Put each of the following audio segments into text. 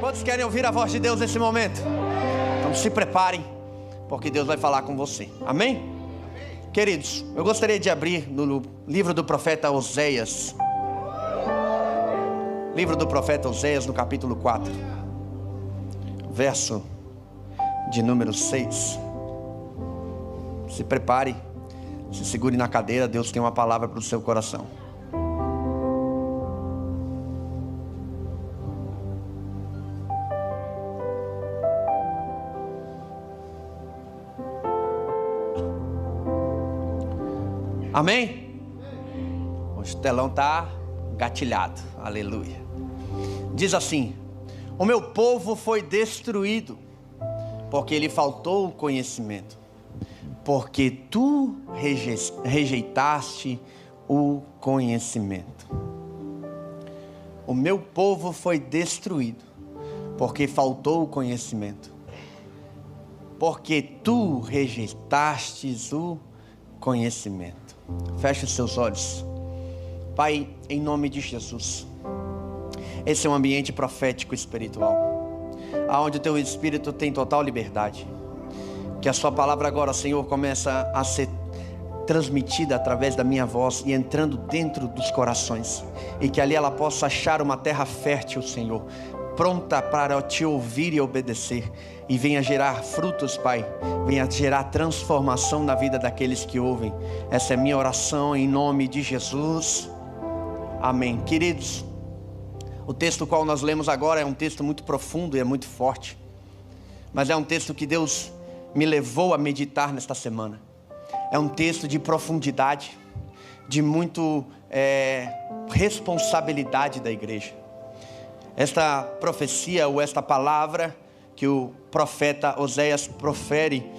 Quantos querem ouvir a voz de Deus nesse momento? Então se preparem, porque Deus vai falar com você. Amém? Queridos, eu gostaria de abrir no livro do profeta Oséias. Livro do profeta Oséias, no capítulo 4, verso de número 6. Se prepare, se segure na cadeira, Deus tem uma palavra para o seu coração. Amém? Hoje o telão está gatilhado, aleluia. Diz assim: o meu povo foi destruído, porque lhe faltou o conhecimento, porque tu rejeitaste o conhecimento. O meu povo foi destruído, porque faltou o conhecimento, porque tu rejeitastes o conhecimento. Feche os seus olhos. Pai, em nome de Jesus, esse é um ambiente profético espiritual, aonde o teu Espírito tem total liberdade. Que a sua palavra agora, Senhor, começa a ser transmitida através da minha voz e entrando dentro dos corações, e que ali ela possa achar uma terra fértil, Senhor, pronta para te ouvir e obedecer, e venha gerar frutos, Pai, venha gerar transformação na vida daqueles que ouvem. Essa é minha oração em nome de Jesus, amém. Queridos, o texto qual nós lemos agora é um texto muito profundo e é muito forte, mas é um texto que Deus me levou a meditar nesta semana. É um texto de profundidade, de muito responsabilidade da igreja. Esta profecia ou esta palavra que o profeta Oséias profere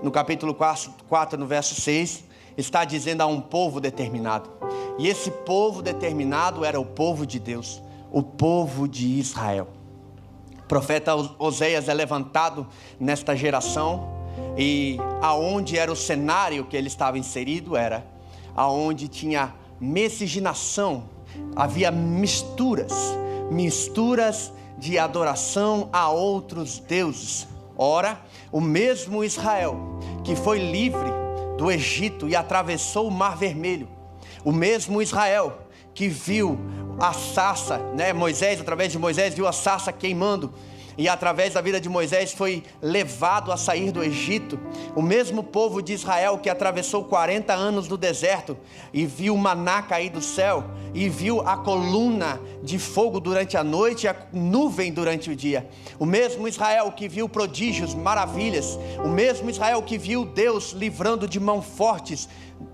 no capítulo 4, no verso 6, está dizendo a um povo determinado. E esse povo determinado era o povo de Deus, o povo de Israel. O profeta Oséias é levantado nesta geração, e aonde era o cenário que ele estava inserido era aonde tinha miscigenação, havia misturas de adoração a outros deuses. Ora, o mesmo Israel que foi livre do Egito e atravessou o Mar Vermelho, o mesmo Israel que viu a sarça, Moisés, através de Moisés, viu a sarça queimando, e através da vida de Moisés foi levado a sair do Egito. O mesmo povo de Israel que atravessou 40 anos do deserto e viu o maná cair do céu, e viu a coluna de fogo durante a noite e a nuvem durante o dia. O mesmo Israel que viu prodígios, maravilhas. O mesmo Israel que viu Deus livrando de mãos fortes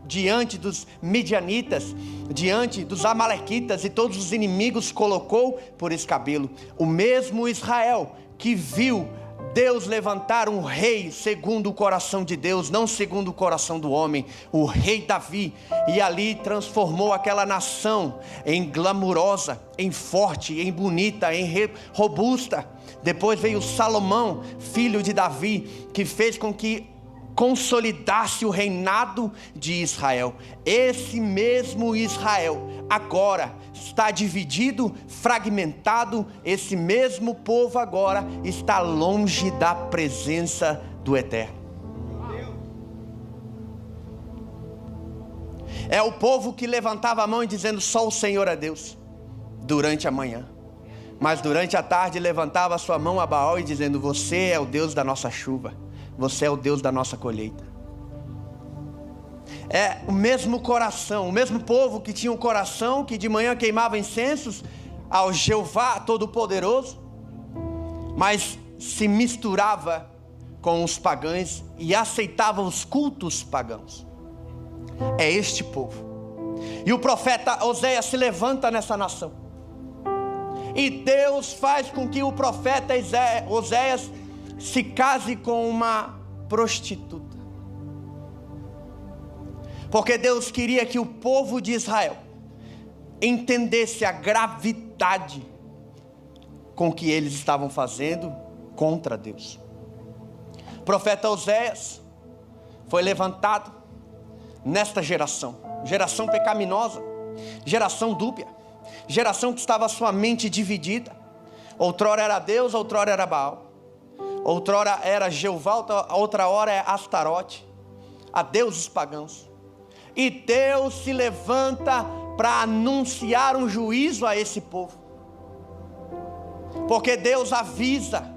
diante dos midianitas, diante dos amalequitas, e todos os inimigos colocou por escabelo. O mesmo Israel que viu Deus levantar um rei segundo o coração de Deus, não segundo o coração do homem, o rei Davi, e ali transformou aquela nação em glamurosa, em forte, em bonita, em robusta. Depois veio Salomão, filho de Davi, que fez com que consolidasse o reinado de Israel. Esse mesmo Israel agora está dividido, fragmentado. Esse mesmo povo agora está longe da presença do Eterno. É o povo que levantava a mão e dizendo: só o Senhor é Deus, durante a manhã, mas durante a tarde levantava a sua mão a Baal e dizendo: você é o Deus da nossa chuva, você é o Deus da nossa colheita. É o mesmo coração, o mesmo povo que tinha um coração que de manhã queimava incensos ao Jeová Todo-Poderoso, mas se misturava com os pagãos e aceitava os cultos pagãos. É este povo. E o profeta Oséias se levanta nessa nação, e Deus faz com que o profeta Oséias se case com uma prostituta, porque Deus queria que o povo de Israel entendesse a gravidade com que eles estavam fazendo contra Deus. O profeta Oséias foi levantado nesta geração pecaminosa, geração dúbia, geração que estava a sua mente dividida. Outrora era Deus, outrora era Baal. Outrora era Jeová, outra hora é Astarote, a deuses pagãos. E Deus se levanta para anunciar um juízo a esse povo. Porque Deus avisa.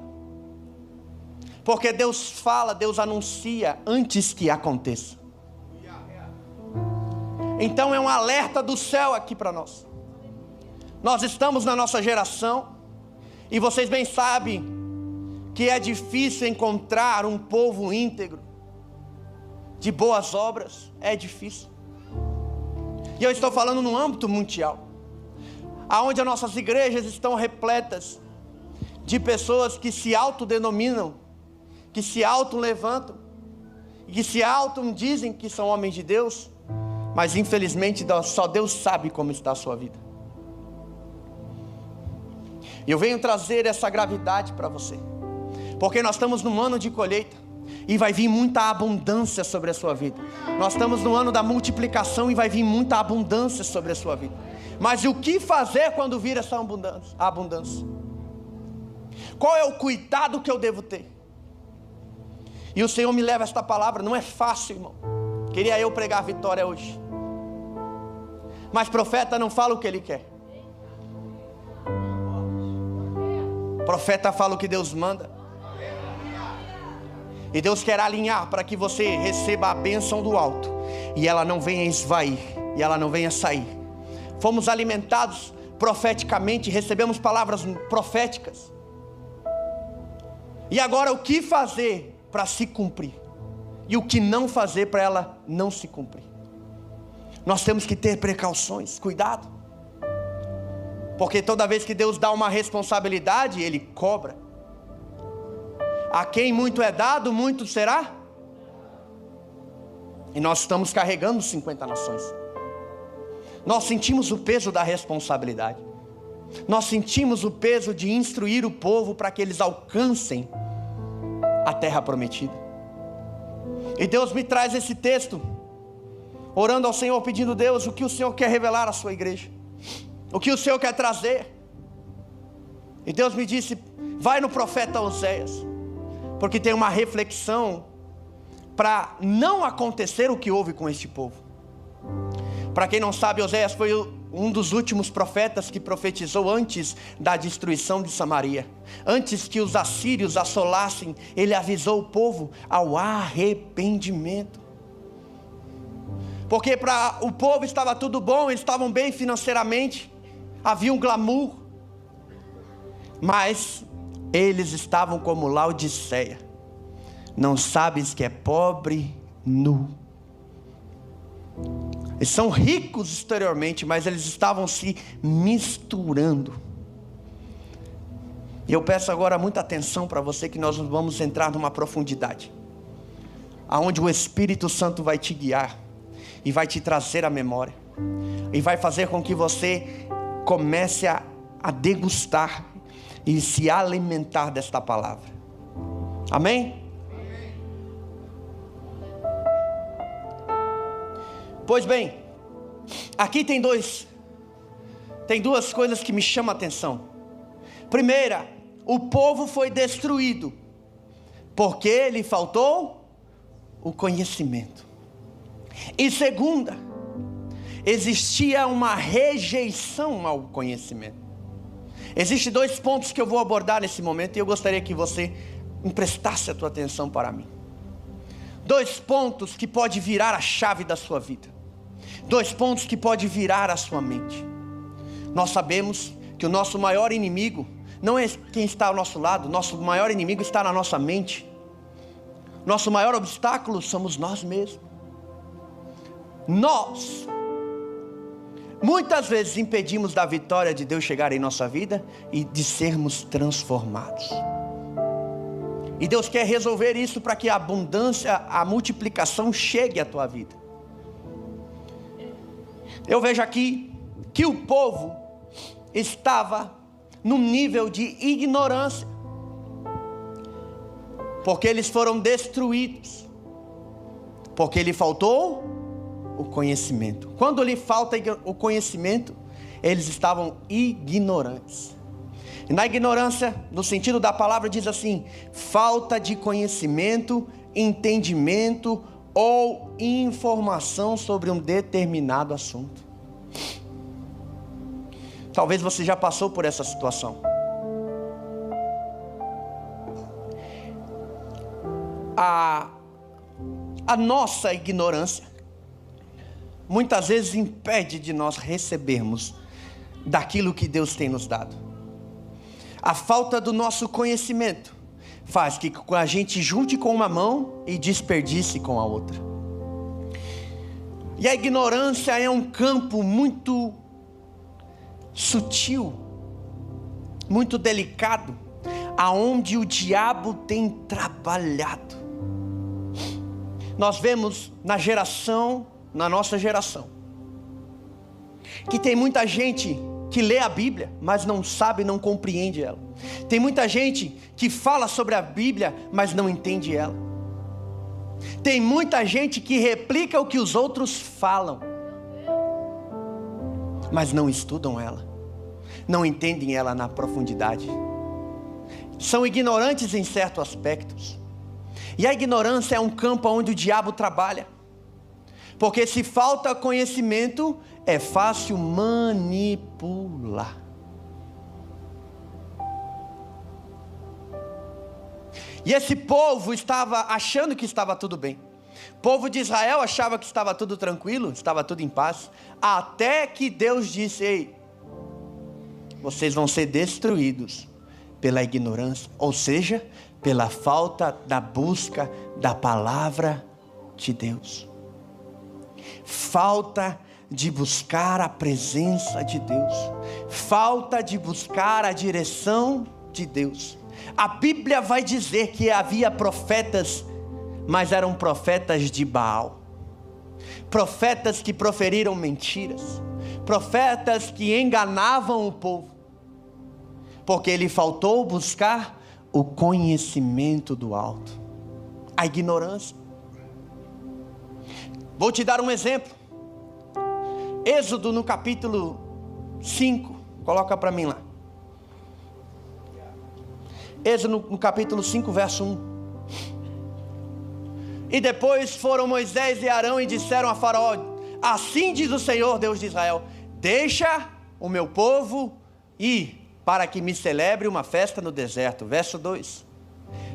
Porque Deus fala, Deus anuncia antes que aconteça. Então é um alerta do céu aqui para nós. Nós estamos na nossa geração, e vocês bem sabem que é difícil encontrar um povo íntegro, de boas obras, é difícil. E eu estou falando no âmbito mundial, aonde as nossas igrejas estão repletas de pessoas que se autodenominam, que se auto-levantam, que se auto-dizem que são homens de Deus, mas infelizmente só Deus sabe como está a sua vida. E eu venho trazer essa gravidade para você, porque nós estamos num ano de colheita, e vai vir muita abundância sobre a sua vida. Nós estamos no ano da multiplicação, e vai vir muita abundância sobre a sua vida. Mas e o que fazer quando vir essa abundância? Qual é o cuidado que eu devo ter? E o Senhor me leva a esta palavra. Não é fácil, irmão. Queria eu pregar a vitória hoje, mas profeta não fala o que ele quer. Profeta fala o que Deus manda. E Deus quer alinhar para que você receba a bênção do alto, e ela não venha esvair, e ela não venha sair. Fomos alimentados profeticamente, recebemos palavras proféticas. E agora o que fazer para se cumprir? E o que não fazer para ela não se cumprir? Nós temos que ter precauções, cuidado. Porque toda vez que Deus dá uma responsabilidade, Ele cobra. A quem muito é dado, muito será. E nós estamos carregando 50 nações. Nós sentimos o peso da responsabilidade. Nós sentimos o peso de instruir o povo para que eles alcancem a terra prometida. E Deus me traz esse texto, orando ao Senhor, pedindo: Deus, o que o Senhor quer revelar à sua igreja? O que o Senhor quer trazer? E Deus me disse: vai no profeta Oséias, porque tem uma reflexão para não acontecer o que houve com este povo. Para quem não sabe, Oséias foi um dos últimos profetas que profetizou antes da destruição de Samaria. Antes que os assírios assolassem, ele avisou o povo ao arrependimento. Porque para o povo estava tudo bom, eles estavam bem financeiramente, havia um glamour, mas eles estavam como Laodiceia. Não sabes que é pobre, nu. Eles são ricos exteriormente, mas eles estavam se misturando. E eu peço agora muita atenção para você, que nós vamos entrar numa profundidade, aonde o Espírito Santo vai te guiar, e vai te trazer a memória, e vai fazer com que você comece a degustar e se alimentar desta palavra. Amém? Pois bem, aqui tem duas coisas que me chamam a atenção. Primeira, o povo foi destruído porque lhe faltou o conhecimento. E segunda, existia uma rejeição ao conhecimento. Existem dois pontos que eu vou abordar nesse momento, e eu gostaria que você emprestasse a tua atenção para mim. Dois pontos que pode virar a chave da sua vida. Dois pontos que pode virar a sua mente. Nós sabemos que o nosso maior inimigo não é quem está ao nosso lado. Nosso maior inimigo está na nossa mente. Nosso maior obstáculo somos nós mesmos. Nós muitas vezes impedimos da vitória de Deus chegar em nossa vida e de sermos transformados. E Deus quer resolver isso para que a abundância, a multiplicação chegue à tua vida. Eu vejo aqui que o povo estava num nível de ignorância, porque eles foram destruídos, porque lhe faltou o conhecimento. Quando lhe falta o conhecimento, eles estavam ignorantes. E na ignorância, no sentido da palavra, diz assim: falta de conhecimento, entendimento ou informação sobre um determinado assunto. Talvez você já passou por essa situação. A nossa ignorância muitas vezes impede de nós recebermos daquilo que Deus tem nos dado. A falta do nosso conhecimento faz que a gente junte com uma mão e desperdice com a outra. E a ignorância é um campo muito sutil, muito delicado, aonde o diabo tem trabalhado. Nós vemos na nossa geração, que tem muita gente que lê a Bíblia, mas não sabe, não compreende ela. Tem muita gente que fala sobre a Bíblia, mas não entende ela. Tem muita gente que replica o que os outros falam, mas não estudam ela, não entendem ela na profundidade. São ignorantes em certos aspectos. E a ignorância é um campo onde o diabo trabalha. Porque se falta conhecimento, é fácil manipular. E esse povo estava achando que estava tudo bem. O povo de Israel achava que estava tudo tranquilo, estava tudo em paz. Até que Deus disse: ei, vocês vão ser destruídos pela ignorância, ou seja, pela falta da busca da palavra de Deus. Falta de buscar a presença de Deus, falta de buscar a direção de Deus. A Bíblia vai dizer que havia profetas, mas eram profetas de Baal, profetas que proferiram mentiras, profetas que enganavam o povo, porque lhe faltou buscar o conhecimento do alto, a ignorância. Vou te dar um exemplo. Êxodo no capítulo 5, coloca para mim lá. Êxodo no capítulo 5, verso 1. E depois foram Moisés e Arão e disseram a Faraó: assim diz o Senhor Deus de Israel: deixa o meu povo ir, para que me celebre uma festa no deserto. Verso 2.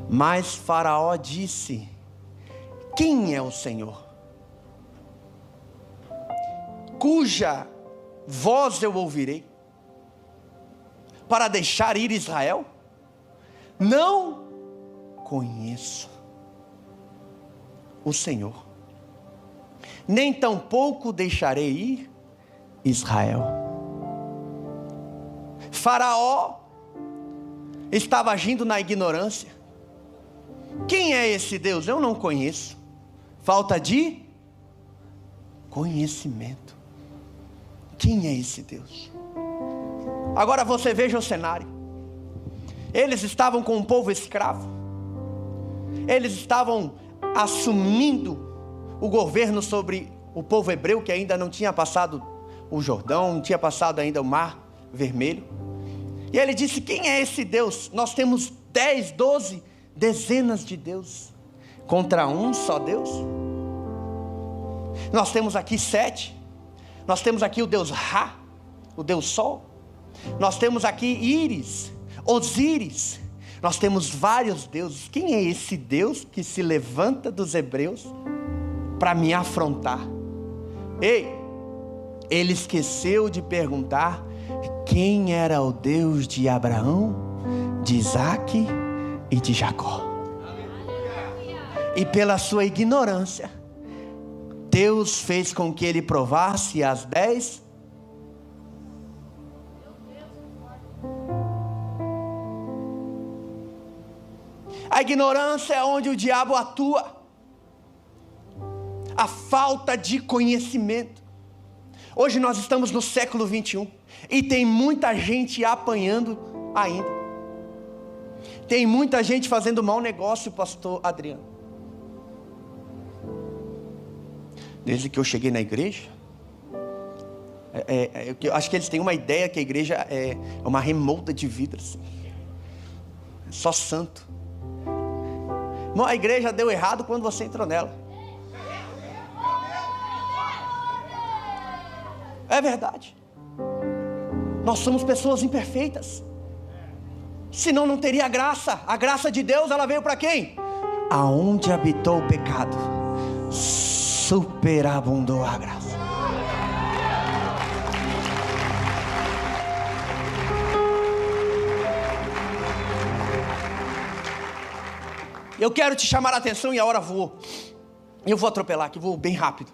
Mas Faraó disse: quem é o Senhor, cuja voz eu ouvirei, para deixar ir Israel? Não conheço o Senhor, nem tampouco deixarei ir Israel. Faraó estava agindo na ignorância. Quem é esse Deus? Eu não conheço. Falta de conhecimento. Quem é esse Deus? Agora você veja o cenário. Eles estavam com um povo escravo. Eles estavam assumindo o governo sobre o povo hebreu, que ainda não tinha passado o Jordão, não tinha passado ainda o Mar Vermelho. E ele disse: quem é esse Deus? Nós temos 10, 12, dezenas de deuses contra um só Deus. Nós temos aqui 7. Nós temos aqui o Deus Ra, o Deus Sol. Nós temos aqui Íris, Osíris. Nós temos vários deuses. Quem é esse Deus que se levanta dos hebreus para me afrontar? Ei, ele esqueceu de perguntar quem era o Deus de Abraão, de Isaque e de Jacó. E pela sua ignorância, Deus fez com que ele provasse as 10. A ignorância é onde o diabo atua. A falta de conhecimento. Hoje nós estamos no século 21 e tem muita gente apanhando ainda. Tem muita gente fazendo mau negócio, pastor Adriano. Desde que eu cheguei na igreja, Eu acho que eles têm uma ideia que a igreja é uma remolda de vidro, assim. Só santo. Irmão, a igreja deu errado quando você entrou nela. É verdade. Nós somos pessoas imperfeitas. Senão não teria graça. A graça de Deus, ela veio para quem? Aonde habitou o pecado, superabundou a graça. Eu quero te chamar a atenção e a hora voou. Eu vou atropelar aqui, vou bem rápido.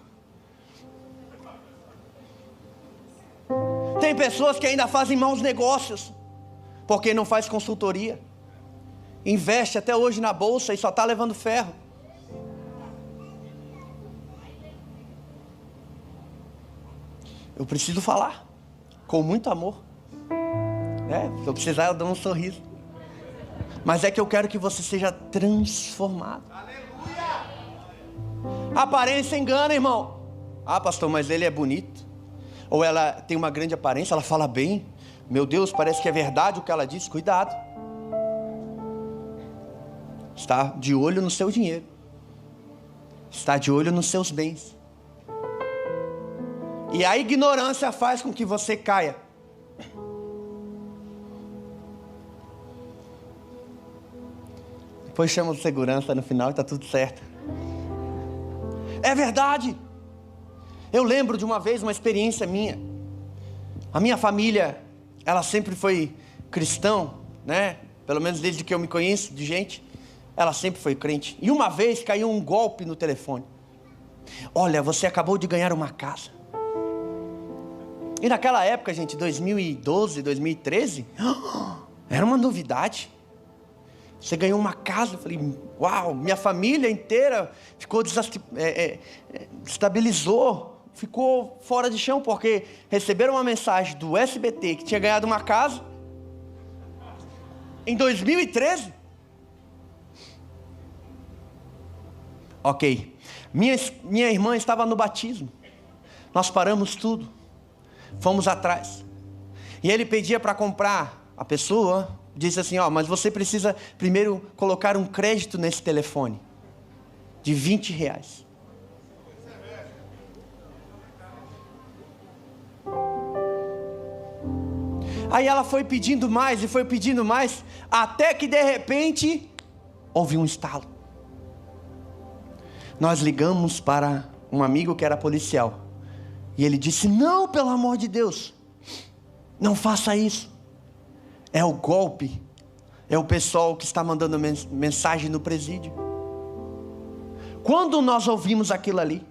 Tem pessoas que ainda fazem maus negócios, porque não faz consultoria. Investe até hoje na bolsa e só está levando ferro. Eu preciso falar, com muito amor. Se eu precisar eu dou um sorriso. Mas é que eu quero que você seja transformado. Aleluia! A aparência engana, irmão. Ah, pastor, mas ele é bonito. Ou ela tem uma grande aparência, ela fala bem. Meu Deus, parece que é verdade o que ela diz. Cuidado. Está de olho no seu dinheiro. Está de olho nos seus bens. E a ignorância faz com que você caia. Depois chama o segurança no final e está tudo certo. É verdade. Eu lembro de uma vez, uma experiência minha. A minha família, ela sempre foi cristã, né? Pelo menos desde que eu me conheço de gente, ela sempre foi crente. E uma vez caiu um golpe no telefone. Olha, você acabou de ganhar uma casa. E naquela época, gente, 2012, 2013, era uma novidade. Você ganhou uma casa. Eu falei, uau, minha família inteira ficou desestabilizou, ficou fora de chão, porque receberam uma mensagem do SBT que tinha ganhado uma casa em 2013. Ok, minha irmã estava no batismo, nós paramos tudo, fomos atrás, e ele pedia para comprar, a pessoa disse assim, mas você precisa primeiro colocar um crédito nesse telefone, de R$20. Aí ela foi pedindo mais, e foi pedindo mais, até que de repente, houve um estalo. Nós ligamos para um amigo que era policial, e ele disse, não, pelo amor de Deus, não faça isso. É o golpe, é o pessoal que está mandando mensagem no presídio. Quando nós ouvimos aquilo ali,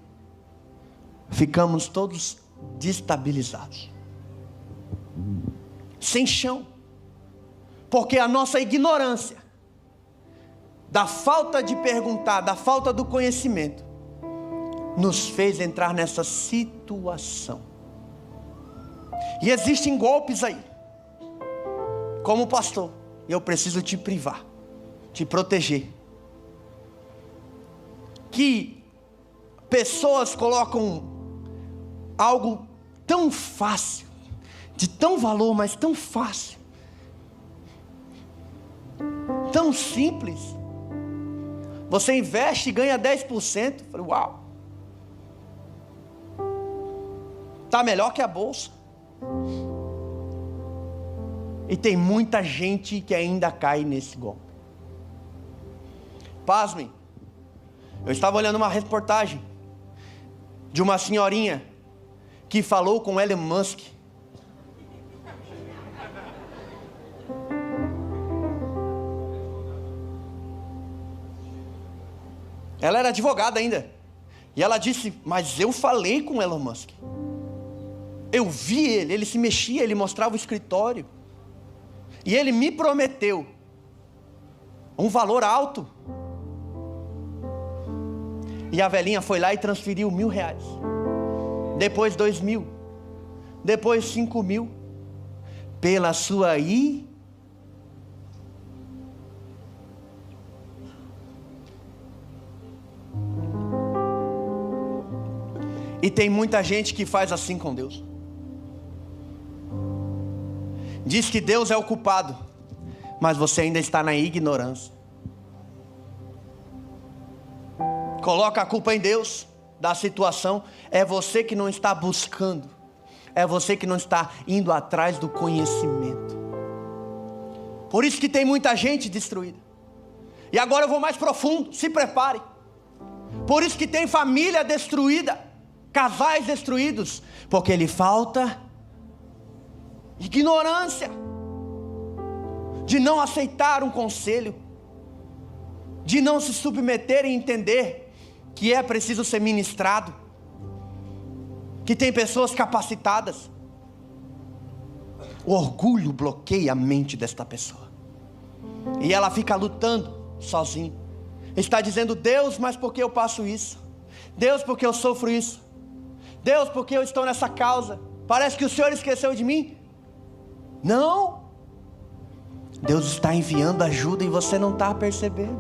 ficamos todos destabilizados, sem chão, porque a nossa ignorância, da falta de perguntar, da falta do conhecimento, nos fez entrar nessa situação. E existem golpes aí. Como pastor, eu preciso te privar, te proteger. Que pessoas colocam algo tão fácil, de tão valor, mas tão fácil, tão simples. Você investe e ganha 10%. Eu falei, uau, está melhor que a bolsa. E tem muita gente que ainda cai nesse golpe. Pasmem, eu estava olhando uma reportagem de uma senhorinha que falou com Elon Musk. Ela era advogada ainda. E ela disse, mas eu falei com Elon Musk. Eu vi ele se mexia, ele mostrava o escritório. E ele me prometeu um valor alto. E a velhinha foi lá e transferiu R$1.000. Depois 2.000. Depois 5.000. Pela sua E tem muita gente que faz assim com Deus. diz que Deus é o culpado, mas você ainda está na ignorância. Coloca a culpa em Deus da situação. É você que não está buscando. É você que não está indo atrás do conhecimento. Por isso que tem muita gente destruída. E agora eu vou mais profundo, se prepare. Por isso que tem família destruída, casais destruídos, porque lhe falta ignorância, de não aceitar um conselho, de não se submeter e entender que é preciso ser ministrado, que tem pessoas capacitadas. O orgulho bloqueia a mente desta pessoa, e ela fica lutando sozinha. Está dizendo: Deus, mas por que eu passo isso? Deus, por que eu sofro isso? Deus, por que eu estou nessa causa? Parece que o Senhor esqueceu de mim. Não, Deus está enviando ajuda e você não está percebendo.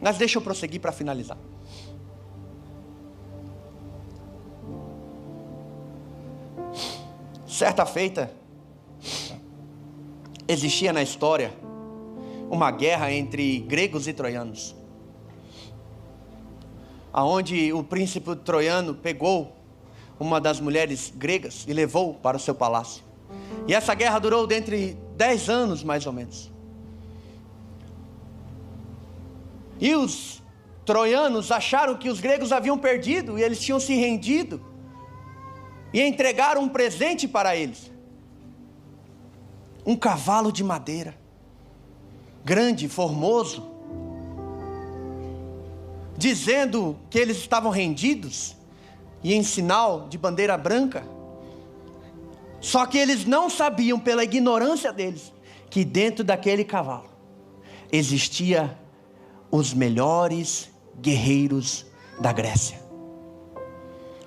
Mas deixa eu prosseguir para finalizar. Certa feita, existia na história uma guerra entre gregos e troianos, aonde o príncipe troiano pegou uma das mulheres gregas e levou para o seu palácio. E essa guerra durou dentre 10 anos mais ou menos. E os troianos acharam que os gregos haviam perdido, e eles tinham se rendido, e entregaram um presente para eles: um cavalo de madeira, grande, formoso, dizendo que eles estavam rendidos, e em sinal de bandeira branca. Só que eles não sabiam, pela ignorância deles, que dentro daquele cavalo existia os melhores guerreiros da Grécia.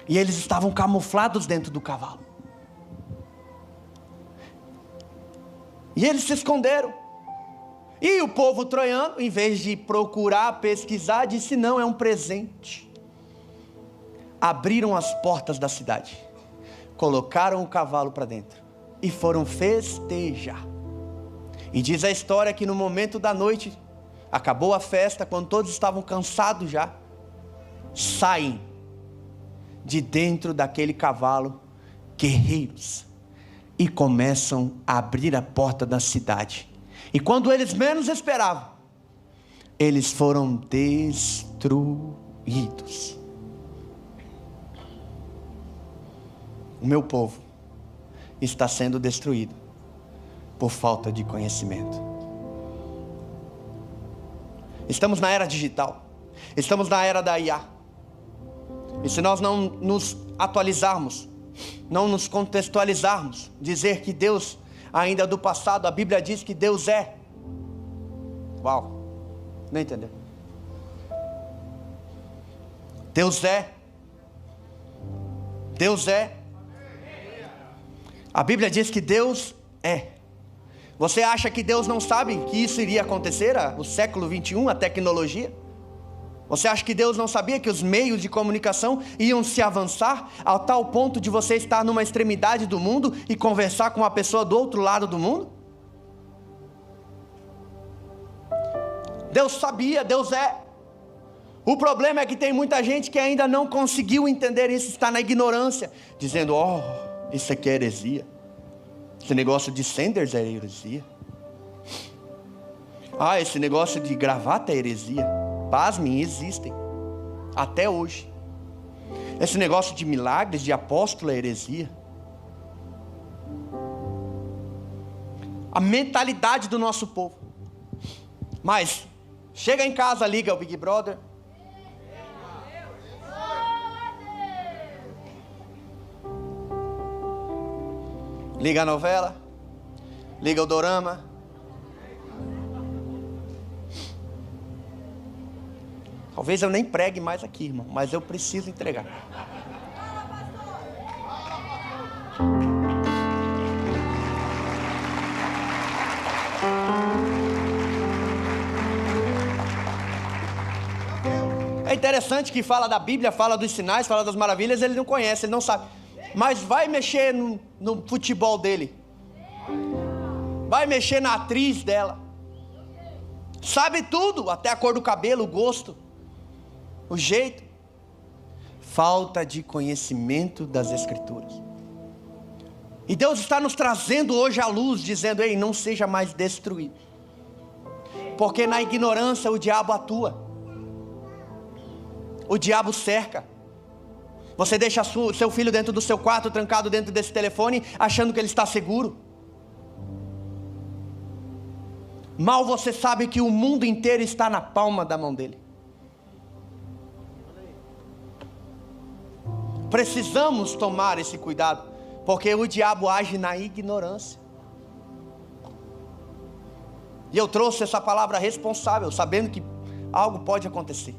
E eles estavam camuflados dentro do cavalo. E eles se esconderam. E o povo troiano, em vez de procurar, pesquisar, disse: não, é um presente. Abriram as portas da cidade, colocaram o cavalo para dentro e foram festejar. E diz a história que no momento da noite, acabou a festa, quando todos estavam cansados já, saem de dentro daquele cavalo guerreiros e começam a abrir a porta da cidade. E quando eles menos esperavam, eles foram destruídos. O meu povo está sendo destruído por falta de conhecimento. Estamos na era digital, estamos na era da IA. E se nós não nos atualizarmos, não nos contextualizarmos, dizer que Deus ainda é do passado, a Bíblia diz que Deus é. Uau, não entendeu? Deus é. Deus é. A Bíblia diz que Deus é. Você acha que Deus não sabe que isso iria acontecer no século 21, a tecnologia? Você acha que Deus não sabia que os meios de comunicação iam se avançar ao tal ponto de você estar numa extremidade do mundo e conversar com uma pessoa do outro lado do mundo? Deus sabia, Deus é. O problema é que tem muita gente que ainda não conseguiu entender isso, está na ignorância, dizendo: oh, isso aqui é heresia. Esse negócio de Sanders é heresia. Ah, esse negócio de gravata é heresia. Pasmem, existem até hoje. Esse negócio de milagres, de apóstolo é heresia. A mentalidade do nosso povo. Mas chega em casa, liga o Big Brother. Liga a novela, liga o dorama. Talvez eu nem pregue mais aqui, irmão, mas eu preciso entregar. interessante que fala da Bíblia, fala dos sinais, fala das maravilhas, ele não conhece, ele não sabe. Mas vai mexer no futebol dele. Vai mexer na atriz dela. Sabe tudo, até a cor do cabelo, o gosto, o jeito. Falta de conhecimento das Escrituras. E Deus está nos trazendo hoje à luz, dizendo: ei, não seja mais destruído. Porque na ignorância o diabo atua. O diabo cerca. Você deixa seu filho dentro do seu quarto, trancado dentro desse telefone, achando que ele está seguro. Mal você sabe que o mundo inteiro está na palma da mão dele. Precisamos tomar esse cuidado, porque o diabo age na ignorância. E eu trouxe essa palavra responsável, sabendo que algo pode acontecer.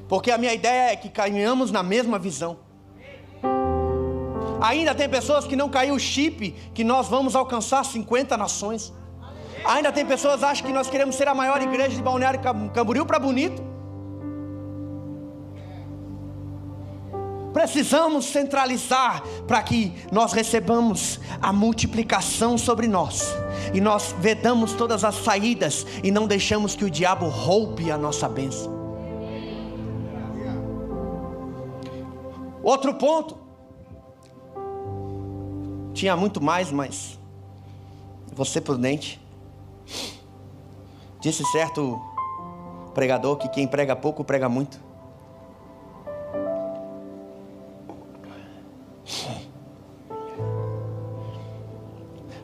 Porque a minha ideia é que caminhamos na mesma visão. Ainda tem pessoas que não caiu o chip que nós vamos alcançar 50 nações. Ainda tem pessoas que acham que nós queremos ser a maior igreja de Balneário Camboriú para Bonito. Precisamos centralizar para que nós recebamos a multiplicação sobre nós. E nós vedamos todas as saídas e não deixamos que o diabo roube a nossa bênção. Outro ponto. Tinha muito mais, mas vou ser prudente. Disse certo pregador que quem prega pouco, prega muito.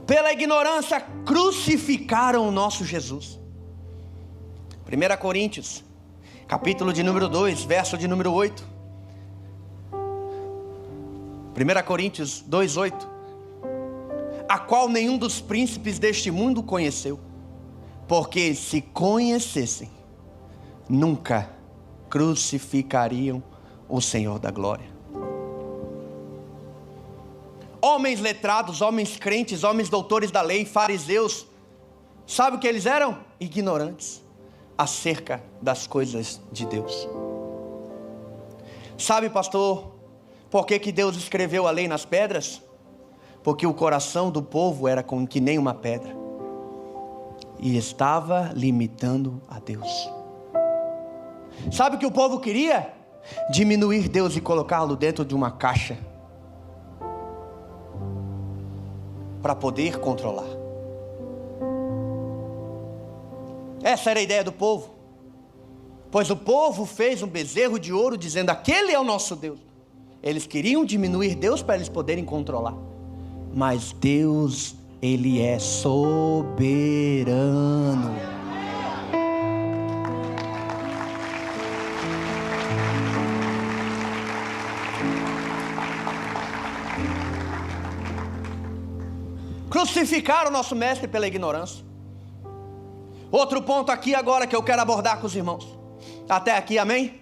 Pela ignorância crucificaram o nosso Jesus. 1 Coríntios, capítulo de número 2, verso de número 8. 1 Coríntios 2:8. A qual nenhum dos príncipes deste mundo conheceu, porque se conhecessem, nunca crucificariam o Senhor da glória. Homens letrados, homens crentes, homens doutores da lei, fariseus, sabe o que eles eram? Ignorantes acerca das coisas de Deus. Sabe, pastor, por que Deus escreveu a lei nas pedras? Porque o coração do povo era como que nem uma pedra, e estava limitando a Deus. Sabe o que o povo queria? Diminuir Deus e colocá-lo dentro de uma caixa, para poder controlar. Essa era a ideia do povo. Pois o povo fez um bezerro de ouro, dizendo: aquele é o nosso Deus. Eles queriam diminuir Deus para eles poderem controlar. Mas Deus, Ele é soberano. Crucificaram o nosso mestre pela ignorância. Outro ponto aqui agora que eu quero abordar com os irmãos. Até aqui, amém?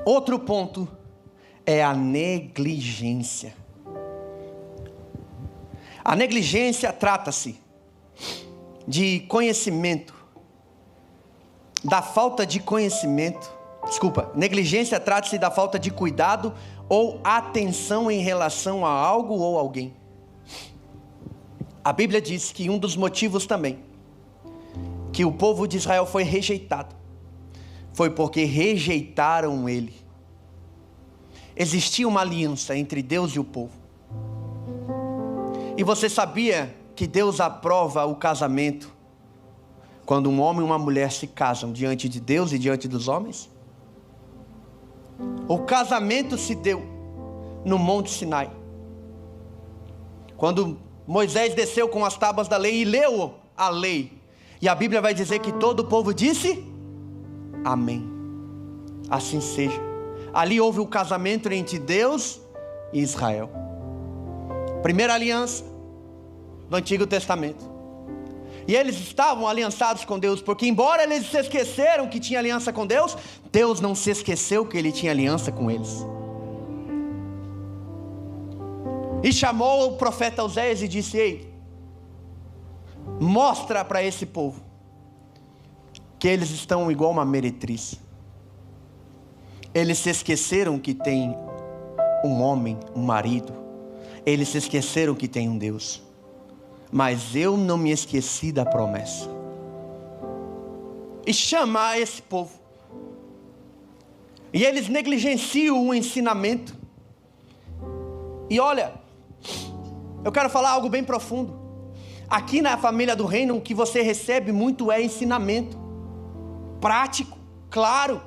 Outro ponto é a negligência. A negligência trata-se de conhecimento, da falta de conhecimento. Negligência trata-se da falta de cuidado ou atenção em relação a algo ou alguém. A Bíblia diz que um dos motivos também que o povo de Israel foi rejeitado foi porque rejeitaram ele. Existia uma aliança entre Deus e o povo. E você sabia que Deus aprova o casamento quando um homem e uma mulher se casam diante de Deus e diante dos homens? O casamento se deu no Monte Sinai, quando Moisés desceu com as tábuas da lei e leu a lei. E a Bíblia vai dizer que todo o povo disse: amém. Assim seja. Ali houve o casamento entre Deus e Israel. Primeira aliança do Antigo Testamento. E eles estavam aliançados com Deus, porque embora eles se esqueceram que tinha aliança com Deus, Deus não se esqueceu que Ele tinha aliança com eles. E chamou o profeta Oséias e disse: ei, mostra para esse povo que eles estão igual uma meretriz. Eles se esqueceram que tem um homem, um marido. Eles se esqueceram que tem um Deus. Mas eu não me esqueci da promessa. E chamar esse povo. E eles negligenciam o ensinamento. E olha, eu quero falar algo bem profundo. Aqui na família do reino, o que você recebe muito é ensinamento. Prático, claro.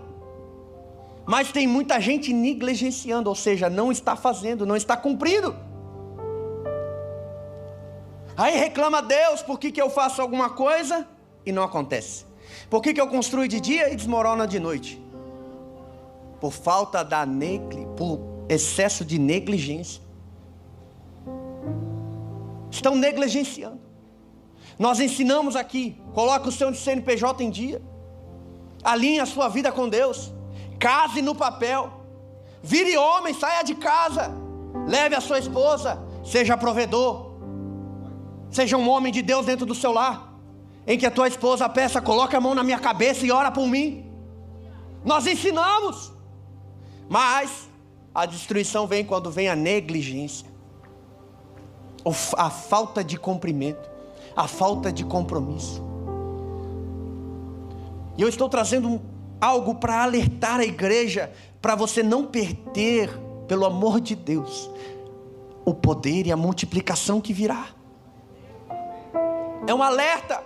Mas tem muita gente negligenciando, ou seja, não está fazendo, não está cumprindo. Aí reclama a Deus, por que eu faço alguma coisa e não acontece? Por que eu construo de dia e desmorona de noite? Por falta por excesso de negligência. Estão negligenciando. Nós ensinamos aqui, coloque o seu CNPJ em dia. Alinhe a sua vida com Deus. Case no papel. Vire homem, saia de casa. Leve a sua esposa. Seja provedor. Seja um homem de Deus dentro do seu lar. Em que a tua esposa peça, coloca a mão na minha cabeça e ora por mim. Nós ensinamos. Mas a destruição vem quando vem a negligência. A falta de cumprimento. A falta de compromisso. E eu estou trazendo algo para alertar a igreja, para você não perder, pelo amor de Deus, o poder e a multiplicação que virá. É um alerta.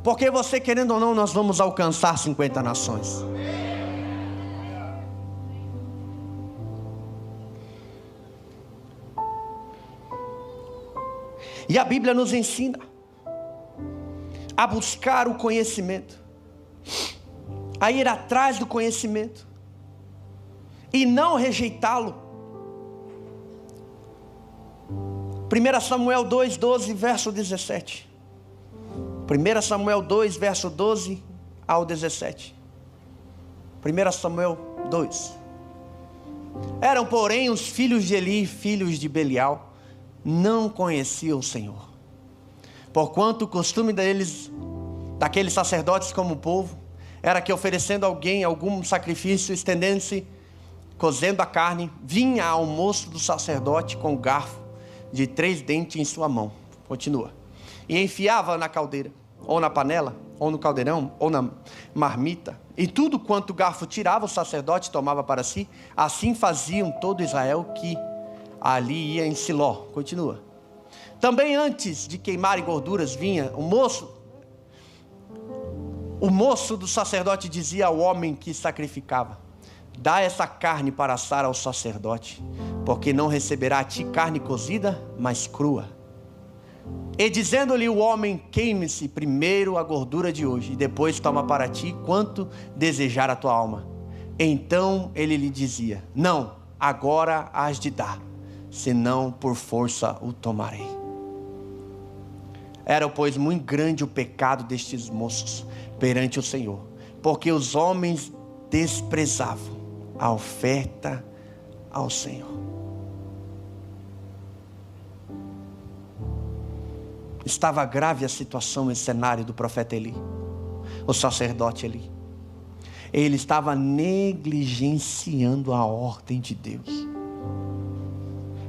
Porque você, querendo ou não, nós vamos alcançar 50 nações. E a Bíblia nos ensina a buscar o conhecimento, a ir atrás do conhecimento e não rejeitá-lo. 1 Samuel 2, 12, verso 17. 1 Samuel 2, verso 12 ao 17. 1 Samuel 2. Eram, porém, os filhos de Eli, filhos de Belial, não conheciam o Senhor. Porquanto o costume daqueles sacerdotes como o povo, era que oferecendo a alguém algum sacrifício, estendendo-se, cozendo a carne, vinha ao moço do sacerdote com o garfo de 3 dentes em sua mão. Continua. E enfiava na caldeira, ou na panela, ou no caldeirão, ou na marmita. E tudo quanto o garfo tirava, o sacerdote tomava para si. Assim faziam todo Israel que ali ia em Siló. Continua. Também antes de queimarem gorduras, vinha o moço do sacerdote dizia ao homem que sacrificava: dá essa carne para assar ao sacerdote, porque não receberá a ti carne cozida, mas crua. E dizendo-lhe o homem: queime-se primeiro a gordura de hoje, e depois toma para ti quanto desejar a tua alma. Então ele lhe dizia: não, agora hás de dar, senão por força o tomarei. Era, pois, muito grande o pecado destes moços perante o Senhor, porque os homens desprezavam a oferta ao Senhor. Estava grave a situação, esse cenário do profeta Eli, o sacerdote Eli. Ele estava negligenciando a ordem de Deus.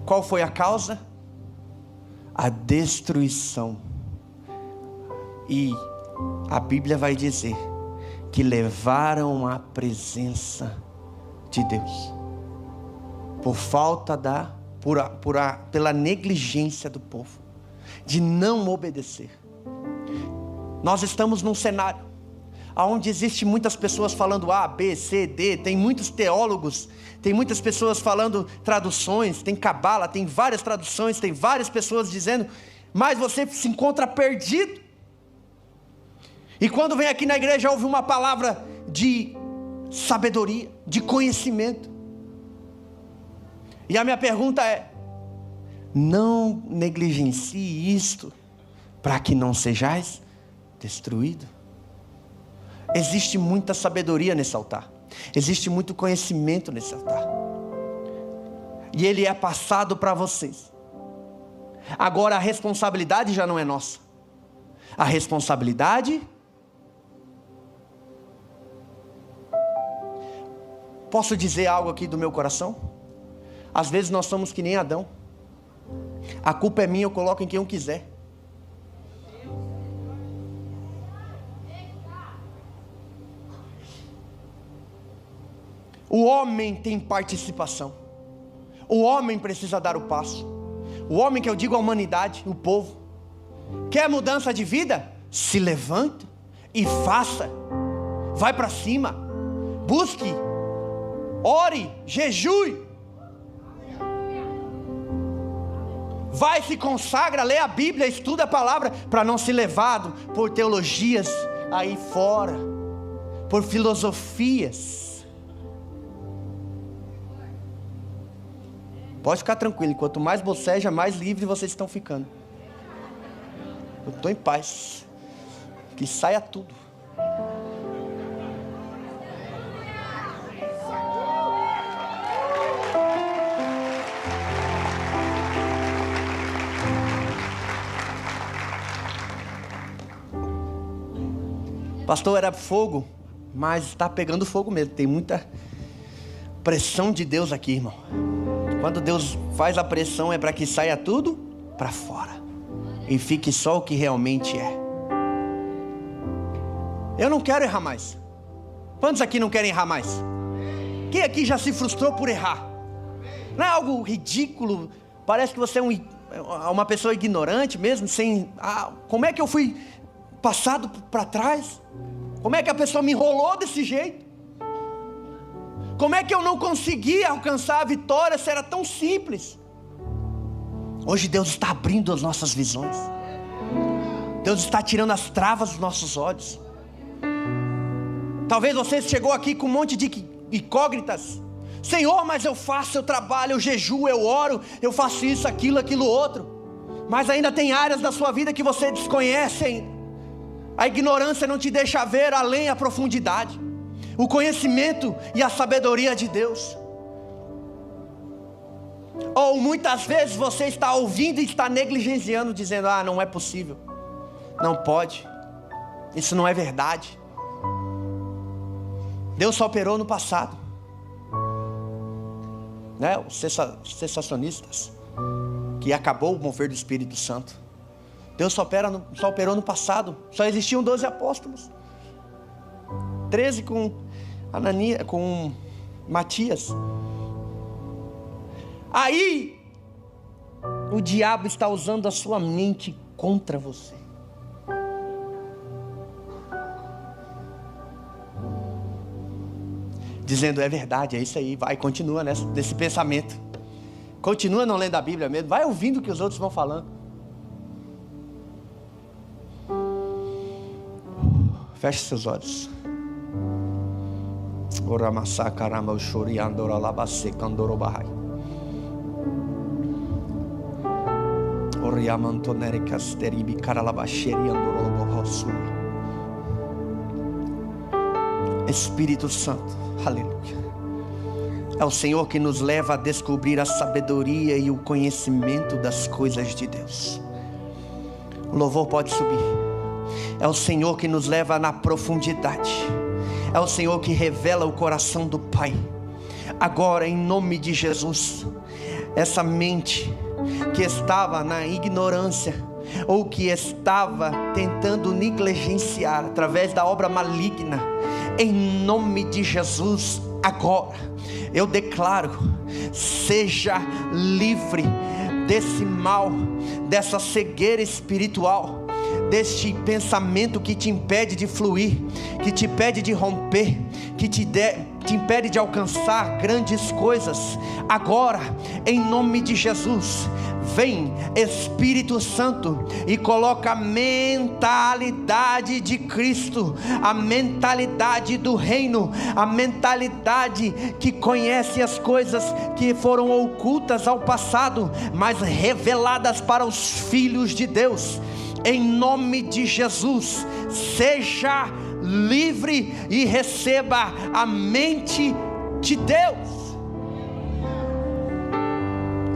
Qual foi a causa? A destruição. E a Bíblia vai dizer que levaram a presença de Deus por falta pela negligência do povo de não obedecer. Nós estamos num cenário onde existe muitas pessoas falando A, B, C, D, tem muitos teólogos, tem muitas pessoas falando traduções, tem cabala, tem várias traduções, tem várias pessoas dizendo, mas você se encontra perdido. E quando vem aqui na igreja ouve uma palavra de sabedoria, de conhecimento. E a minha pergunta é: não negligencie isto para que não sejais destruído. Existe muita sabedoria nesse altar. Existe muito conhecimento nesse altar. E ele é passado para vocês. Agora a responsabilidade já não é nossa. A responsabilidade Posso dizer algo aqui do meu coração? Às vezes nós somos que nem Adão. A culpa é minha, eu coloco em quem eu quiser. O homem tem participação. O homem precisa dar o passo. O homem, que eu digo a humanidade, o povo. Quer mudança de vida? Se levanta e faça. Vai para cima. Busque. Ore. Jejue. Vai, se consagra, lê a Bíblia, estuda a palavra, para não ser levado por teologias aí fora, por filosofias. Pode ficar tranquilo, quanto mais boceja, mais livre vocês estão ficando. Eu estou em paz. Que saia tudo. Pastor, era fogo, mas está pegando fogo mesmo. Tem muita pressão de Deus aqui, irmão. Quando Deus faz a pressão é para que saia tudo para fora e fique só o que realmente é. Eu não quero errar mais. Quantos aqui não querem errar mais? Quem aqui já se frustrou por errar? Não é algo ridículo? Parece que você é uma pessoa ignorante mesmo, sem... como é que eu fui passado para trás? Como é que a pessoa me enrolou desse jeito? Como é que eu não consegui alcançar a vitória se era tão simples? Hoje Deus está abrindo as nossas visões. Deus está tirando as travas dos nossos olhos. Talvez você chegou aqui com um monte de incógnitas. Senhor, mas eu faço, eu trabalho, eu jejuo, eu oro, eu faço isso, aquilo outro. Mas ainda tem áreas da sua vida que você desconhece ainda. A ignorância não te deixa ver além a profundidade, o conhecimento e a sabedoria de Deus. Ou muitas vezes você está ouvindo e está negligenciando, dizendo: não é possível, não pode, isso não é verdade. Deus só operou no passado, né? Os sensacionistas, que acabou o mover do Espírito Santo. Deus só operou no passado. Só existiam 12 apóstolos, 13 com Ananias, com Matias. Aí o diabo está usando a sua mente contra você. Dizendo: é verdade, é isso aí. Vai, continua nesse pensamento. Continua não lendo a Bíblia mesmo. Vai ouvindo o que os outros vão falando. Feche seus olhos. Espírito Santo, aleluia. É o Senhor que nos leva a descobrir a sabedoria e o conhecimento das coisas de Deus. O louvor pode subir. É o Senhor que nos leva na profundidade. É o Senhor que revela o coração do Pai. Agora, em nome de Jesus, essa mente que estava na ignorância, ou que estava tentando negligenciar através da obra maligna, em nome de Jesus, agora eu declaro: seja livre desse mal, dessa cegueira espiritual, deste pensamento que te impede de fluir, que te impede de romper, que te impede de alcançar grandes coisas. Agora, em nome de Jesus, vem Espírito Santo e coloca a mentalidade de Cristo, a mentalidade do reino, a mentalidade que conhece as coisas que foram ocultas ao passado, mas reveladas para os filhos de Deus. Em nome de Jesus, seja livre e receba a mente de Deus.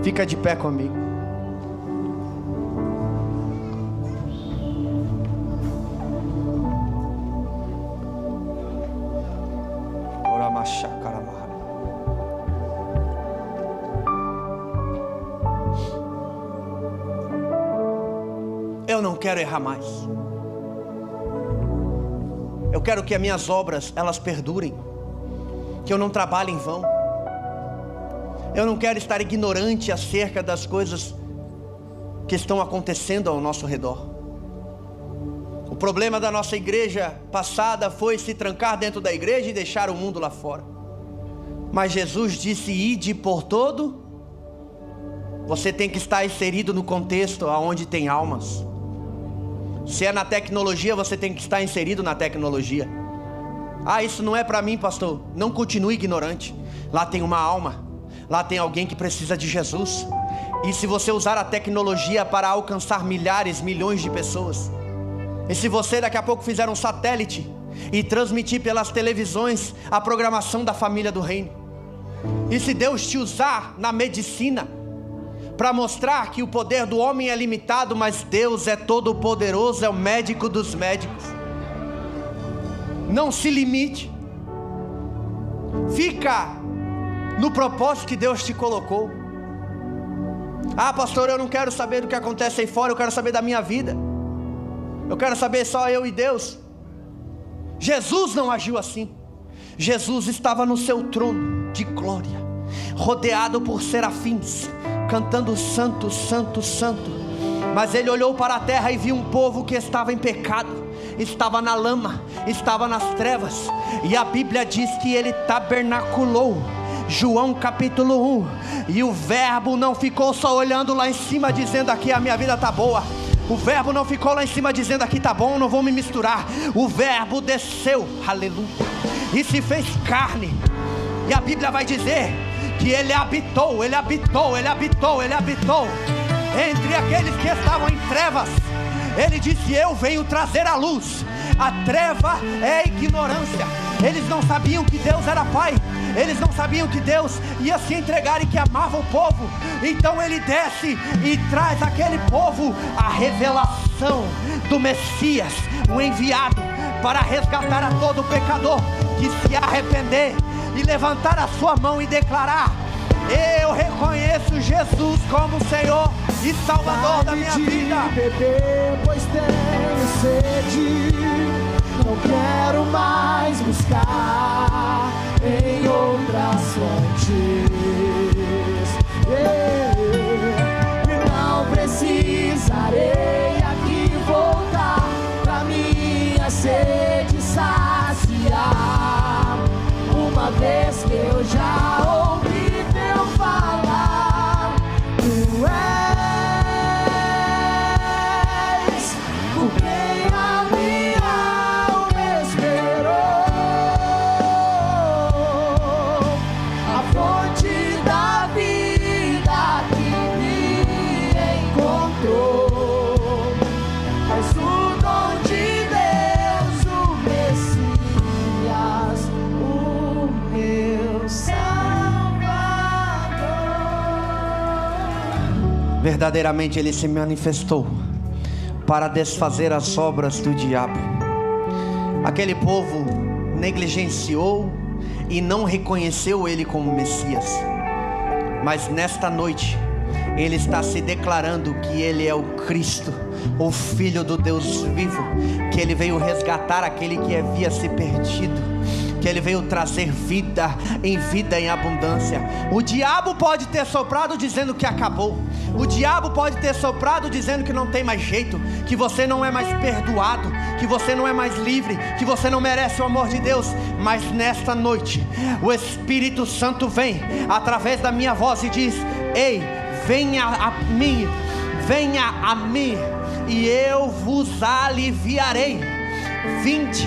Fica de pé comigo. Ora machacara. quero errar mais. Eu quero que as minhas obras, elas perdurem. Que eu não trabalhe em vão. Eu não quero estar ignorante acerca das coisas que estão acontecendo ao nosso redor. O problema da nossa igreja passada foi se trancar dentro da igreja e deixar o mundo lá fora. Mas Jesus disse: ide por todo. Você tem que estar inserido no contexto onde tem almas. Se é na tecnologia, você tem que estar inserido na tecnologia. Ah, isso não é para mim, pastor. Não continue ignorante. Lá tem uma alma. Lá tem alguém que precisa de Jesus. E se você usar a tecnologia para alcançar milhares, milhões de pessoas, e se você daqui a pouco fizer um satélite e transmitir pelas televisões a programação da família do reino, e se Deus te usar na medicina para mostrar que o poder do homem é limitado, mas Deus é todo poderoso, é o médico dos médicos. Não se limite. Fica no propósito que Deus te colocou. Ah, pastor, eu não quero saber do que acontece aí fora, eu quero saber da minha vida. Eu quero saber só eu e Deus. Jesus não agiu assim. Jesus estava no seu trono de glória, rodeado por serafins, cantando santo, santo, santo. Mas ele olhou para a terra e viu um povo que estava em pecado, estava na lama, estava nas trevas. E a Bíblia diz que ele tabernaculou. João capítulo 1. E o verbo não ficou só olhando lá em cima dizendo: aqui a minha vida está boa. O verbo não ficou lá em cima dizendo: aqui está bom, não vou me misturar. O verbo desceu, aleluia, e se fez carne. E a Bíblia vai dizer que ele habitou entre aqueles que estavam em trevas. Ele disse: eu venho trazer a luz. A treva é a ignorância. Eles não sabiam que Deus era Pai. Eles não sabiam que Deus ia se entregar e que amava o povo. Então ele desce e traz àquele povo a revelação do Messias, o enviado para resgatar a todo pecador que se arrepender e levantar a sua mão e declarar: eu reconheço Jesus como Senhor e Salvador da minha vida. Beber, pois tenho sede. Não quero mais buscar em outras fontes. E não precisarei aqui voltar pra minha sede saciar. Uma vez que eu já ouvi teu falar, tu és por quem a minha alma esperou, a fonte da vida que me encontrou. És o dom de Deus, o Messias, o meu Salvador. Verdadeiramente ele se manifestou para desfazer as obras do diabo. Aquele povo negligenciou e não reconheceu ele como Messias. Mas nesta noite ele está se declarando que ele é o Cristo, o Filho do Deus vivo, que ele veio resgatar aquele que havia se perdido, que ele veio trazer vida em abundância. O diabo pode ter soprado dizendo que acabou. O diabo pode ter soprado dizendo que não tem mais jeito, que você não é mais perdoado, que você não é mais livre, que você não merece o amor de Deus. Mas nesta noite o Espírito Santo vem através da minha voz e diz: ei, venha a mim, e eu vos aliviarei. Vinde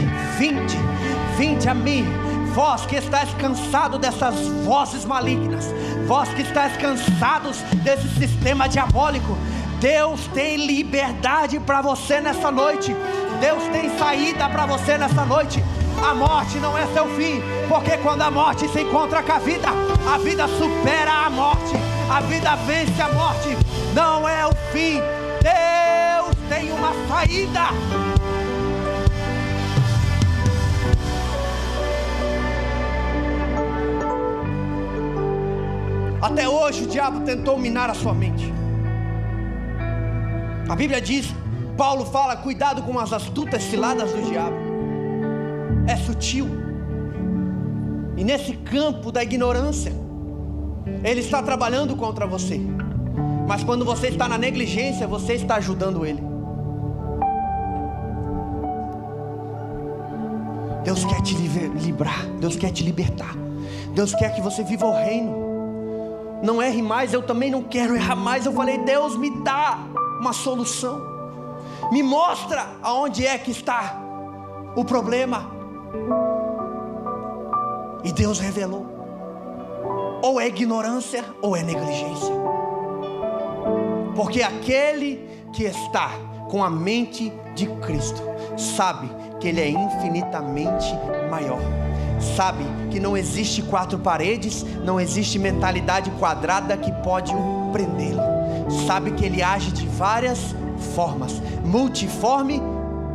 a mim, vós que estáis cansados dessas vozes malignas, vós que estáis cansados desse sistema diabólico. Deus tem liberdade para você nessa noite. Deus tem saída para você nessa noite. A morte não é seu fim, porque quando a morte se encontra com a vida supera a morte, a vida vence a morte. Não é o fim. Deus tem uma saída. Até hoje o diabo tentou minar a sua mente. A Bíblia diz Paulo fala: cuidado com as astutas ciladas do diabo. É sutil. E nesse campo da ignorância, ele está trabalhando contra você. Mas quando você está na negligência, você está ajudando ele. Deus quer te livrar. Deus quer te libertar. Deus quer que você viva o reino. Não erre mais. Eu também não quero errar mais. Eu falei: Deus, me dá uma solução. Me mostra aonde é que está o problema. E Deus revelou. Ou é ignorância ou é negligência. Porque aquele que está com a mente de Cristo sabe que Ele é infinitamente maior. Sabe que não existe quatro paredes, não existe mentalidade quadrada que pode o prendê-lo. Sabe que Ele age de várias formas, multiforme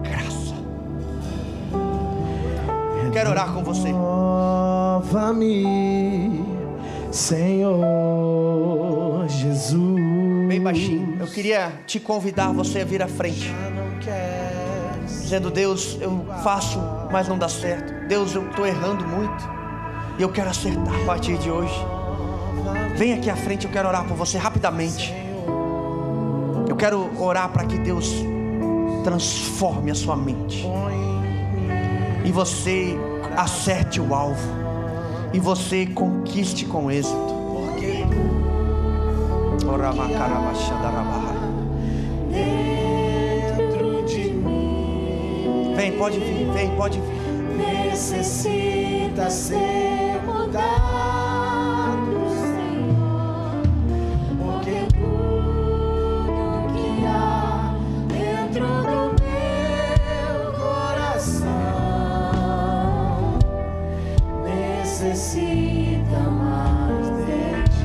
graça. Quero orar com você. Renova-me, Senhor Jesus. Bem baixinho. Eu queria te convidar você a vir à frente, dizendo: Deus, eu faço, mas não dá certo. Deus, eu estou errando muito e eu quero acertar a partir de hoje. Vem aqui à frente, eu quero orar por você rapidamente. Eu quero orar para que Deus transforme a sua mente e você acerte o alvo e você conquiste com êxito. Dentro de mim, vem, pode vir, vem, pode vir. Necessita ser mudado, Senhor, porque tudo que há dentro do meu coração necessita mais de ti.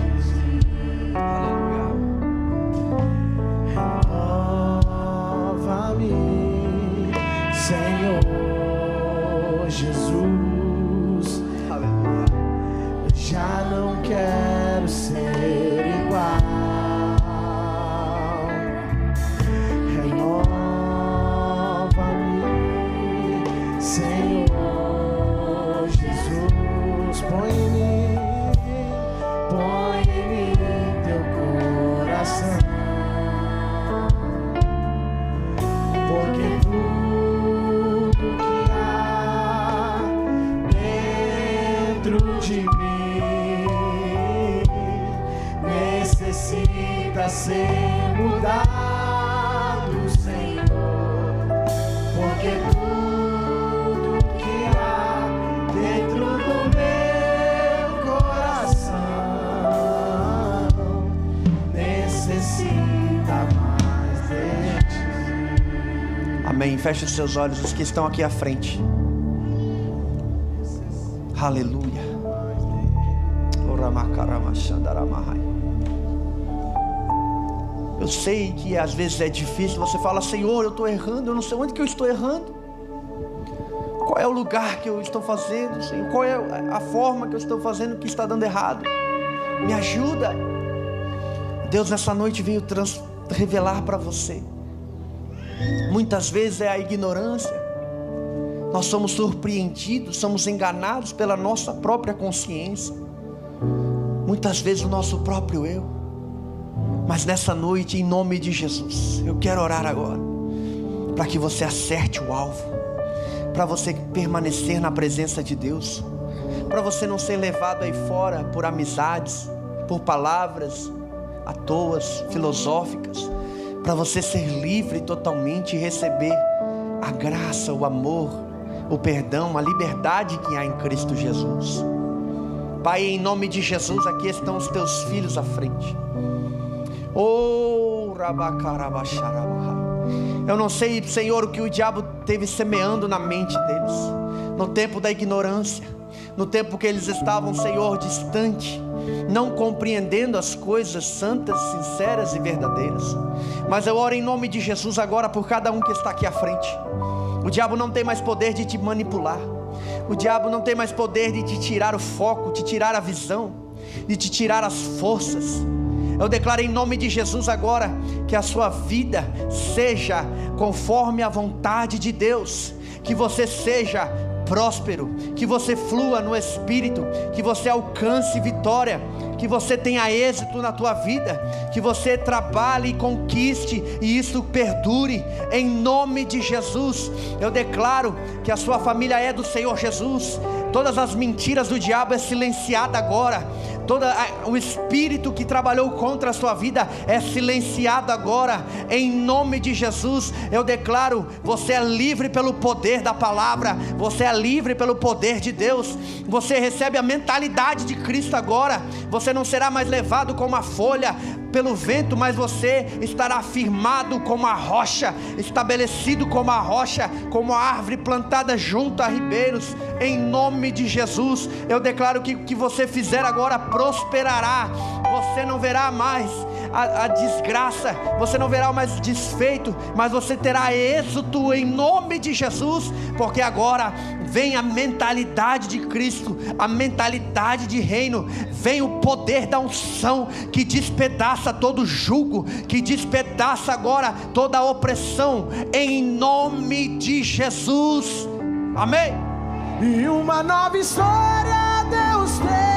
Renova-me, Senhor Jesus. Aleluia. Já não quero ser igual. Renova-me, Senhor Jesus. Põe em mim teu coração, porque tudo que há dentro de mim necessita ser mudado, Senhor, porque tudo que há dentro do meu coração necessita mais de ti. Amém. Feche os seus olhos, os que estão aqui à frente. Aleluia. Eu sei que às vezes é difícil. Você fala: Senhor, eu estou errando. Eu não sei onde que eu estou errando. Qual é o lugar que eu estou fazendo, Senhor? Qual é a forma que eu estou fazendo que está dando errado? Me ajuda. Deus nessa noite veio revelar para você. Muitas vezes é a ignorância. Nós somos surpreendidos, somos enganados pela nossa própria consciência. Muitas vezes o nosso próprio eu. Mas nessa noite, em nome de Jesus, eu quero orar agora para que você acerte o alvo, para você permanecer na presença de Deus, para você não ser levado aí fora por amizades, por palavras à toa, filosóficas, para você ser livre totalmente e receber a graça, o amor, o perdão, a liberdade que há em Cristo Jesus. Pai, em nome de Jesus, aqui estão os teus filhos à frente. Eu não sei, Senhor, o que o diabo teve semeando na mente deles, no tempo da ignorância, no tempo que eles estavam, Senhor, distante, não compreendendo as coisas santas, sinceras e verdadeiras. Mas eu oro em nome de Jesus agora por cada um que está aqui à frente. O diabo não tem mais poder de te manipular. O diabo não tem mais poder de te tirar o foco, de te tirar a visão, de te tirar as forças. Eu declaro em nome de Jesus agora que a sua vida seja conforme a vontade de Deus, que você seja próspero, que você flua no Espírito, que você alcance vitória, que você tenha êxito na tua vida, que você trabalhe e conquiste e isso perdure, em nome de Jesus. Eu declaro que a sua família é do Senhor Jesus, todas as mentiras do diabo é silenciada agora, o espírito que trabalhou contra a sua vida é silenciado agora, em nome de Jesus. Eu declaro, você é livre pelo poder da palavra, você é livre pelo poder de Deus, você recebe a mentalidade de Cristo agora, você não será mais levado como a folha pelo vento, mas você estará firmado como a rocha, estabelecido como a rocha, como a árvore plantada junto a ribeiros, em nome de Jesus. Eu declaro que o que você fizer agora prosperará, você não verá mais a desgraça, você não verá mais desfeito, mas você terá êxito em nome de Jesus, porque agora vem a mentalidade de Cristo, a mentalidade de reino, vem o poder da unção que despedaça todo jugo, que despedaça agora toda a opressão, em nome de Jesus, amém. E uma nova história Deus tem.